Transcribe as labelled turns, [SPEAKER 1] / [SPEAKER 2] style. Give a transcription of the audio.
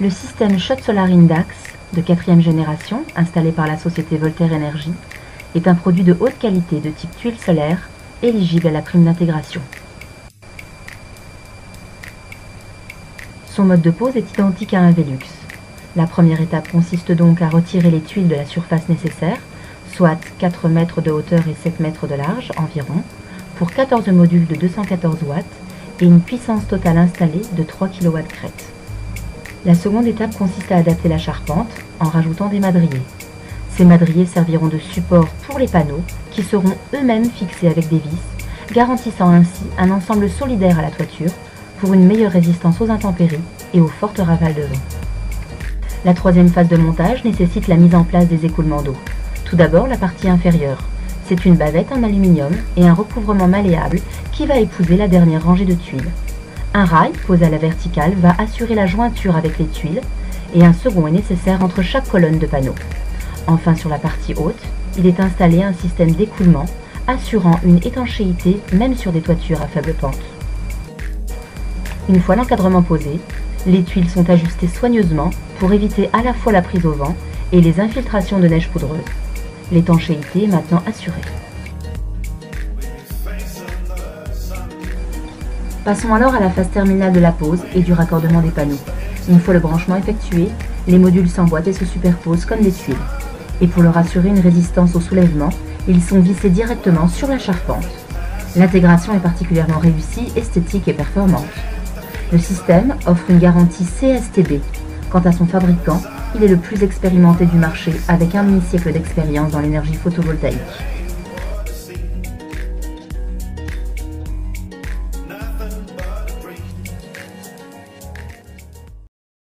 [SPEAKER 1] Le système Shot Solar Indax de 4e génération, installé par la société Voltaire Énergie, est un produit de haute qualité de type tuile solaire, éligible à la prime d'intégration. Son mode de pose est identique à un Velux. La première étape consiste donc à retirer les tuiles de la surface nécessaire, soit 4 mètres de hauteur et 7 mètres de large environ, pour 14 modules de 214 watts et une puissance totale installée de 3 kW crête. La seconde étape consiste à adapter la charpente en rajoutant des madriers. Ces madriers serviront de support pour les panneaux qui seront eux-mêmes fixés avec des vis, garantissant ainsi un ensemble solidaire à la toiture pour une meilleure résistance aux intempéries et aux fortes rafales de vent. La troisième phase de montage nécessite la mise en place des écoulements d'eau. Tout d'abord, la partie inférieure. C'est une bavette en aluminium et un recouvrement malléable qui va épouser la dernière rangée de tuiles. Un rail posé à la verticale va assurer la jointure avec les tuiles et un second est nécessaire entre chaque colonne de panneaux. Enfin, sur la partie haute, il est installé un système d'écoulement assurant une étanchéité même sur des toitures à faible pente. Une fois l'encadrement posé, les tuiles sont ajustées soigneusement pour éviter à la fois la prise au vent et les infiltrations de neige poudreuse. L'étanchéité est maintenant assurée. Passons alors à la phase terminale de la pose et du raccordement des panneaux. Une fois le branchement effectué, les modules s'emboîtent et se superposent comme des tuiles. Et pour leur assurer une résistance au soulèvement, ils sont vissés directement sur la charpente. L'intégration est particulièrement réussie, esthétique et performante. Le système offre une garantie CSTB. Quant à son fabricant, il est le plus expérimenté du marché avec un demi-siècle d'expérience dans l'énergie photovoltaïque.